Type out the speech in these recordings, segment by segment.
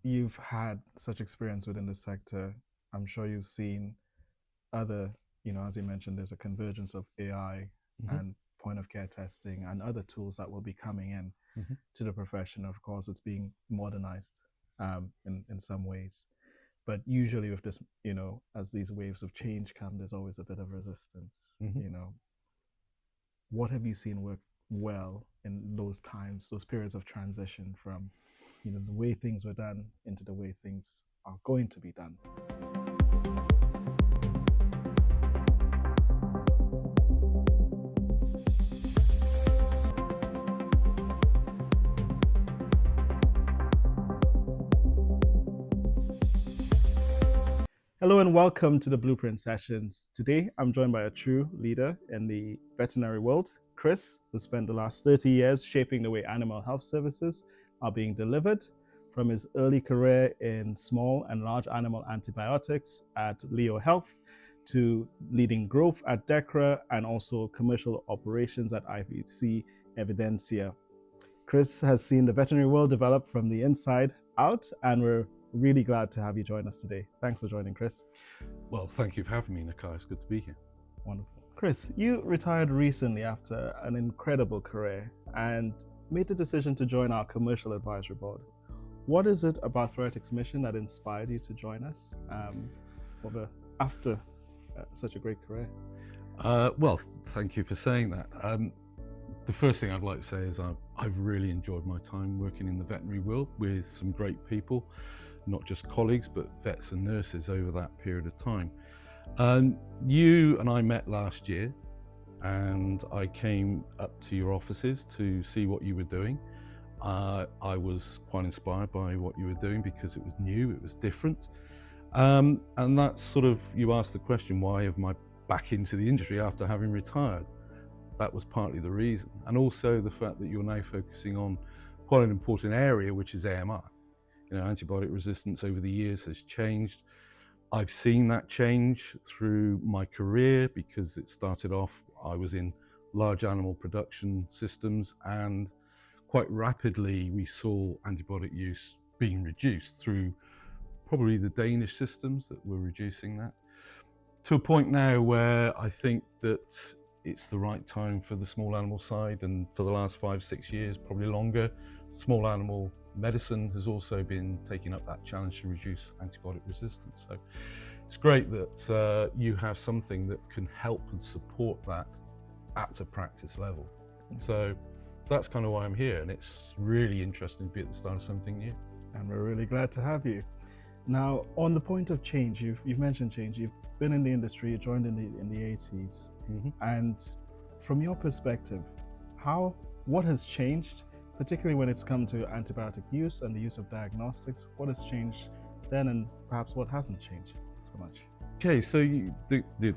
you've had such experience within the sector. I'm sure you've seen other, as you mentioned, there's a convergence of AI Hmm. and point of care testing and other tools that will be coming in Hmm. to the profession. Of course, it's being modernized in some ways. But usually with this, as these waves of change come, there's always a bit of resistance. Hmm. What have you seen work well in those times, those periods of transition from, the way things were done into the way things are going to be done? Hello and welcome to the Blueprint Sessions. Today, I'm joined by a true leader in the veterinary world, Chris, who spent the last 30 years shaping the way animal health services are being delivered, from his early career in small and large animal antibiotics at Leo Health to leading growth at Dechra and also commercial operations at IVC Evidensia. Chris has seen the veterinary world develop from the inside out, and we're really glad to have you join us today. Thanks for joining, Chris. Well, thank you for having me, Neciah. It's good to be here. Wonderful. Chris, you retired recently after an incredible career and made the decision to join our commercial advisory board. What is it about FluoretiQ's mission that inspired you to join us after such a great career? Well, thank you for saying that. The first thing I'd like to say is I've really enjoyed my time working in the veterinary world with some great people, not just colleagues, but vets and nurses over that period of time. You and I met last year, and I came up to your offices to see what you were doing. I was quite inspired by what you were doing because it was new, it was different. And that's sort of, you asked the question, why am I back into the industry after having retired? That was partly the reason. And also the fact that you're now focusing on quite an important area, which is AMR. Antibiotic resistance over the years has changed. I've seen that change through my career because it started off, I was in large animal production systems, and quite rapidly we saw antibiotic use being reduced through probably the Danish systems that were reducing that, to a point now where I think that it's the right time for the small animal side, and for the last 5-6 years, probably longer, small animal medicine has also been taking up that challenge to reduce antibiotic resistance. So it's great that you have something that can help and support that at a practice level. So that's kind of why I'm here, and it's really interesting to be at the start of something new. And we're really glad to have you. Now, on the point of change, you've mentioned change. You've been in the industry, you joined in the 80s. Mm-hmm. And from your perspective, what has changed, particularly when it's come to antibiotic use and the use of diagnostics? What has changed then, and perhaps what hasn't changed so much? Okay, so the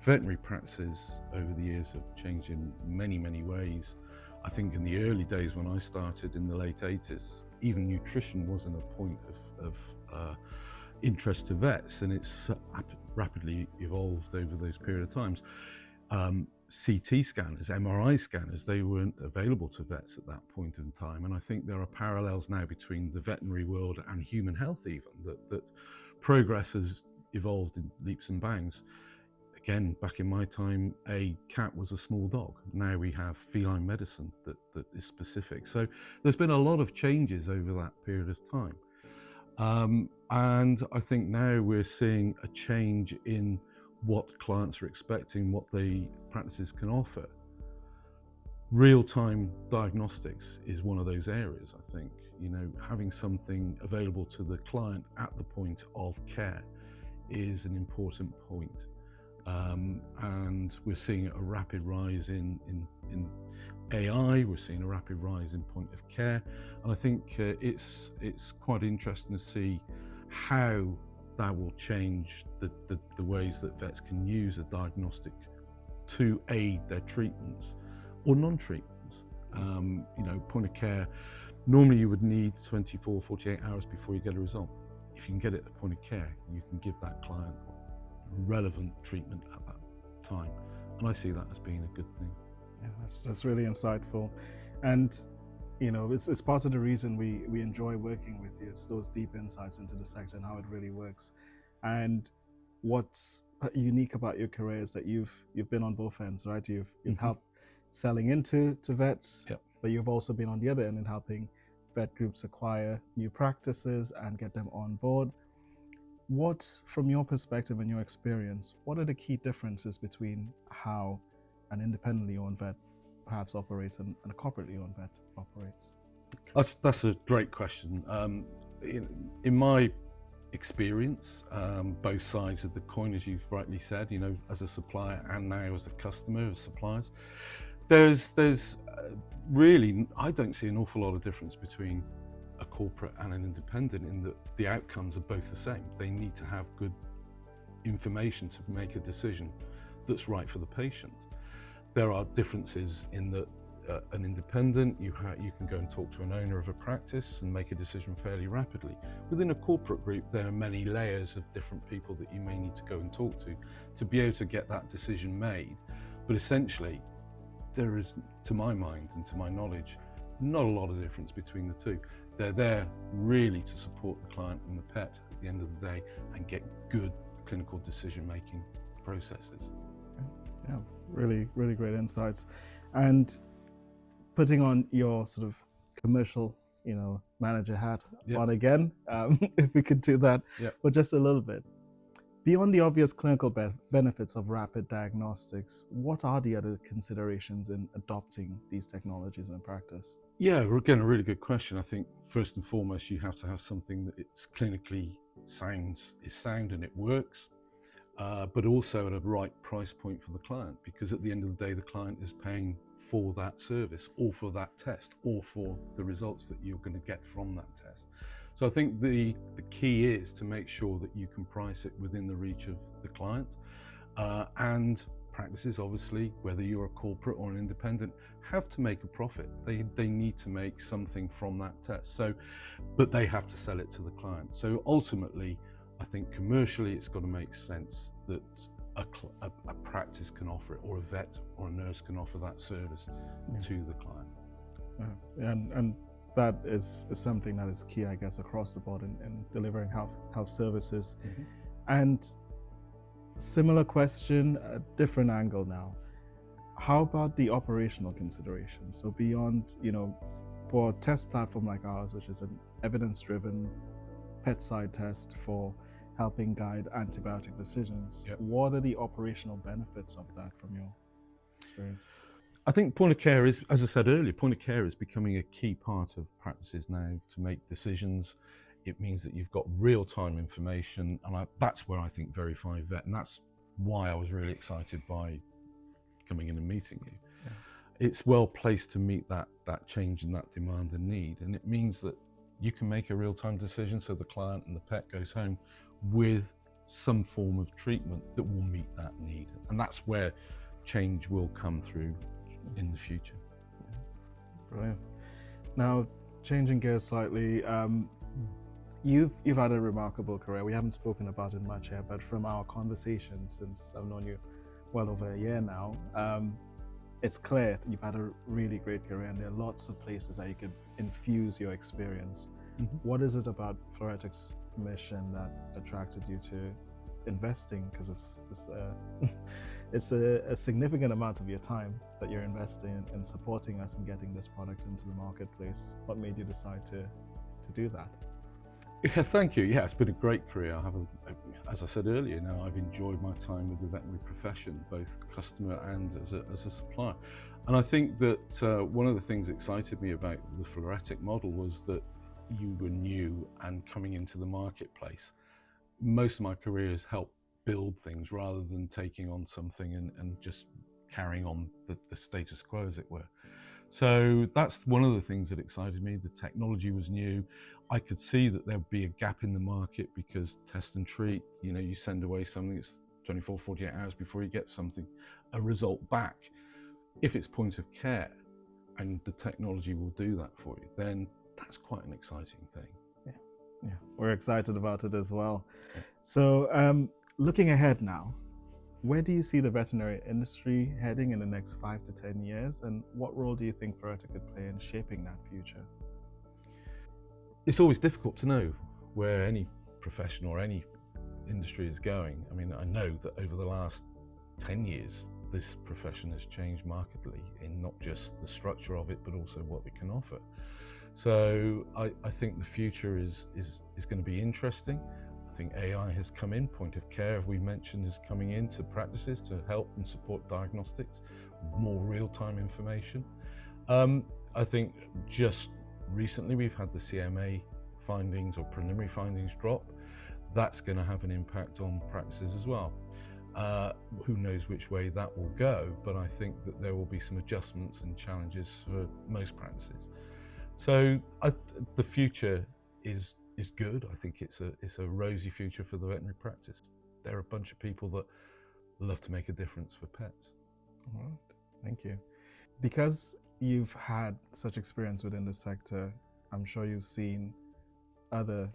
veterinary practices over the years have changed in many, many ways. I think in the early days when I started in the late 80s, even nutrition wasn't a point of interest to vets, and it's rapidly evolved over those period of times. CT scanners, MRI scanners, they weren't available to vets at that point in time, and I think there are parallels now between the veterinary world and human health even, that progress has evolved in leaps and bounds. Again, back in my time, a cat was a small dog. Now we have feline medicine that is specific. So there's been a lot of changes over that period of time. And I think now we're seeing a change in what clients are expecting, what the practices can offer. Real-time diagnostics is one of those areas, I think. Having something available to the client at the point of care is an important point. And we're seeing a rapid rise in AI, we're seeing a rapid rise in point of care, and I think it's quite interesting to see how that will change the ways that vets can use a diagnostic to aid their treatments or non-treatments. Point of care, normally you would need 24, 48 hours before you get a result. If you can get it at the point of care, you can give that client relevant treatment at that time, and I see that as being a good thing. Yeah, that's really insightful. And it's part of the reason we enjoy working with you. It's those deep insights into the sector and how it really works. And what's unique about your career is that you've been on both ends, right? You've helped selling into vets, Yep. but you've also been on the other end in helping vet groups acquire new practices and get them on board. What, from your perspective and your experience, what are the key differences between how an independently owned vet perhaps operates and a corporately owned vet operates? That's a great question. In my experience, both sides of the coin, as you've rightly said, as a supplier and now as a customer of suppliers, there's really, I don't see an awful lot of difference between a corporate and an independent in that the outcomes are both the same. They need to have good information to make a decision that's right for the patient. There are differences in that an independent, you can go and talk to an owner of a practice and make a decision fairly rapidly. Within a corporate group, there are many layers of different people that you may need to go and talk to be able to get that decision made. But essentially, there is, to my mind and to my knowledge, not a lot of difference between the two. They're there really to support the client and the pet at the end of the day and get good clinical decision-making processes. Yeah, really, really great insights. And putting on your sort of commercial, manager hat on again, if we could do that for just a little bit. Beyond the obvious clinical benefits of rapid diagnostics, what are the other considerations in adopting these technologies in practice? Yeah, again, a really good question. I think first and foremost, you have to have something that it's clinically is sound and it works, but also at a right price point for the client, because at the end of the day, the client is paying for that service or for that test or for the results that you're going to get from that test. So I think the key is to make sure that you can price it within the reach of the client, and practices, obviously, whether you're a corporate or an independent, have to make a profit. They need to make something from that test. But they have to sell it to the client. So ultimately, I think commercially, it's got to make sense that a practice can offer it, or a vet or a nurse can offer that service to the client. And that is something that is key, I guess, across the board in delivering health services. And similar question, a different angle now. How about the operational considerations? So beyond, for a test platform like ours, which is an evidence-driven pet-side test for helping guide antibiotic decisions, what are the operational benefits of that from your experience? I think point of care is, as I said earlier, point of care is becoming a key part of practices now to make decisions. It means that you've got real-time information, and that's where I think Verify Vet, and that's why I was really excited by coming in and meeting you. It's well placed to meet that change and that demand and need, and it means that you can make a real-time decision so the client and the pet goes home with some form of treatment that will meet that need, and that's where change will come through in the future. Brilliant. Now, changing gears slightly, you've had a remarkable career. We haven't spoken about it much here, but from our conversations, since I've known you well over a year now, it's clear you've had a really great career, and there are lots of places that you could infuse your experience. What is it about FluoretiQ's mission that attracted you to investing? Because it's a significant amount of your time that you're investing in supporting us and getting this product into the marketplace. What made you decide to do that? Yeah, thank you. Yeah, it's been a great career. As I said earlier, I've enjoyed my time with the veterinary profession, both customer and as a supplier. And I think that one of the things that excited me about the FluoretiQ model was that you were new and coming into the marketplace. Most of my career has helped build things rather than taking on something and just carrying on the status quo, as it were. So that's one of the things that excited me. The technology was new. I could see that there'd be a gap in the market because test and treat, you send away something, it's 24, 48 hours before you get a result back. If it's point of care and the technology will do that for you, then that's quite an exciting thing. Yeah, we're excited about it as well. So looking ahead now, Where do you see the veterinary industry heading in the next 5 to 10 years, and what role do you think FluoretiQ could play in shaping that future? It's always difficult to know where any profession or any industry is going. I mean, I know that over the last 10 years, this profession has changed markedly in not just the structure of it, but also what it can offer. So I think the future is going to be interesting. I think AI has come in, point of care, we mentioned, is coming into practices to help and support diagnostics, more real-time information. I think just recently we've had the CMA findings or preliminary findings drop. That's going to have an impact on practices as well. Who knows which way that will go, but I think that there will be some adjustments and challenges for most practices. So the future is good. I think it's a rosy future for the veterinary practice. There are a bunch of people that love to make a difference for pets. All right, thank you. Because you've had such experience within the sector, I'm sure you've seen other,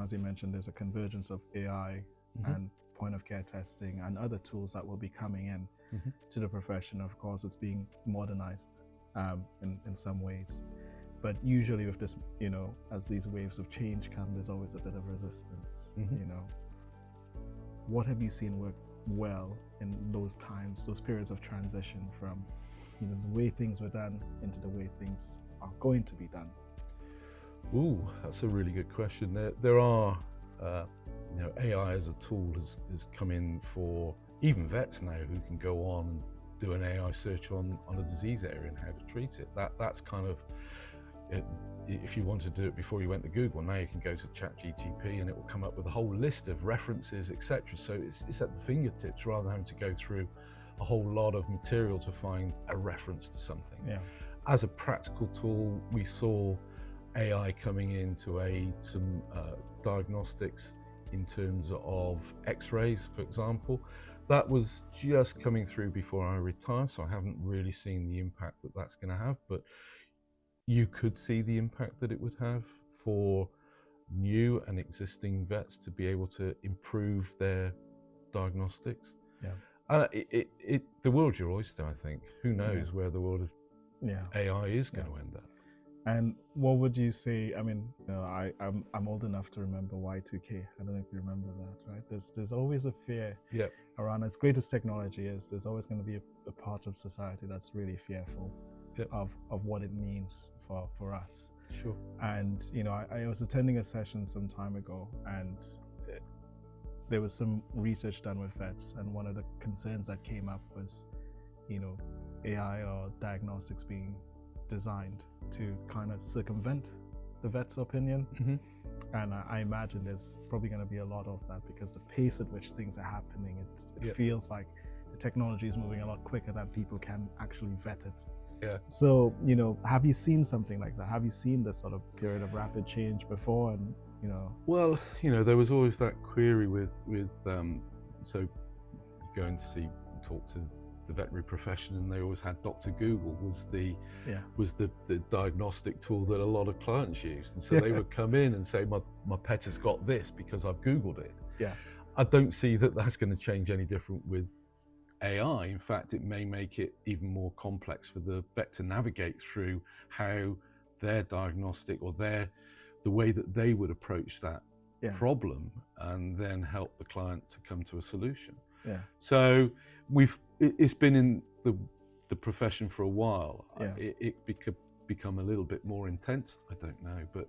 as you mentioned, there's a convergence of AI and point of care testing and other tools that will be coming in to the profession. Of course, it's being modernized in some ways. But usually with this, as these waves of change come, there's always a bit of resistance, What have you seen work well in those times, those periods of transition from, the way things were done into the way things are going to be done? Ooh, that's a really good question. There are, AI as a tool has come in for even vets now who can go on and do an AI search on a disease area and how to treat it. That's kind of, if you want to do it before you went to Google, now you can go to ChatGPT and it will come up with a whole list of references, etc. So it's at the fingertips rather than having to go through a whole lot of material to find a reference to something. Yeah. As a practical tool, we saw AI coming in to aid some diagnostics in terms of x-rays, for example. That was just coming through before I retired, so I haven't really seen the impact that that's going to have, but you could see the impact that it would have for new and existing vets to be able to improve their diagnostics. Yeah. The world's your oyster, I think. Who knows where the world of AI is going to end up. And what would you say? I mean, I'm old enough to remember Y2K. I don't know if you remember that, right? There's always a fear around, as great as technology is, there's always going to be a part of society that's really fearful of what it means for us. Sure. And I was attending a session some time ago, and there was some research done with vets, and one of the concerns that came up was, AI or diagnostics being designed to kind of circumvent the vet's opinion. And I imagine there's probably going to be a lot of that, because the pace at which things are happening, it feels like the technology is moving a lot quicker than people can actually vet it. Yeah. So, have you seen something like that? Have you seen this sort of period of rapid change before? And, Well, there was always that query with so going to talk to the veterinary profession, and they always had Dr. Google was the diagnostic tool that a lot of clients used, and so they would come in and say, my pet has got this because I've Googled it. Yeah. I don't see that that's going to change any different with AI. In fact, it may make it even more complex for the vet to navigate through how their diagnostic or the way that they would approach that problem, and then help the client to come to a solution. Yeah. So it's been in the profession for a while. It could become a little bit more intense. I don't know, but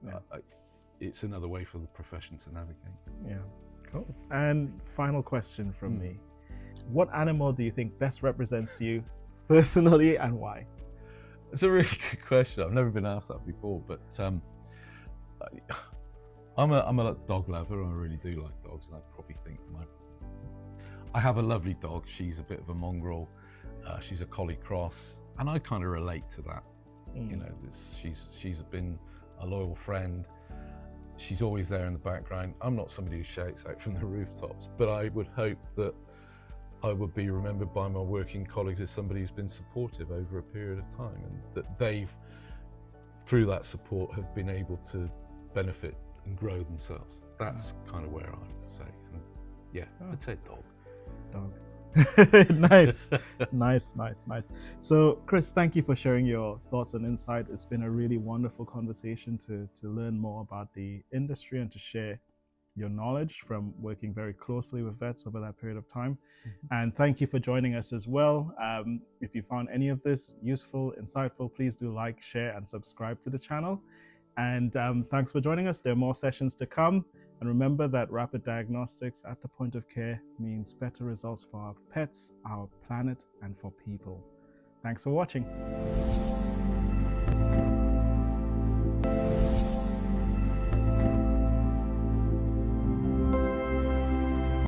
it's another way for the profession to navigate. Yeah, cool. And final question from me. What animal do you think best represents you personally, and why? It's a really good question. I've never been asked that before, but I'm a dog lover. I really do like dogs, and I probably think I have a lovely dog. She's a bit of a mongrel. She's a collie cross, and I kind of relate to that. She's been a loyal friend. She's always there in the background. I'm not somebody who shouts out from the rooftops, but I would hope that I would be remembered by my working colleagues as somebody who's been supportive over a period of time, and that they've, through that support, have been able to benefit and grow themselves. That's kind of where I would say. And I'd say dog. Dog. Nice, nice. So, Chris, thank you for sharing your thoughts and insight. It's been a really wonderful conversation to learn more about the industry and to share your knowledge from working very closely with vets over that period of time. And thank you for joining us as well. If you found any of this useful, insightful, please do like, share, and subscribe to the channel. And thanks for joining us. There are more sessions to come. And remember that rapid diagnostics at the point of care means better results for our pets, our planet, and for people. Thanks for watching.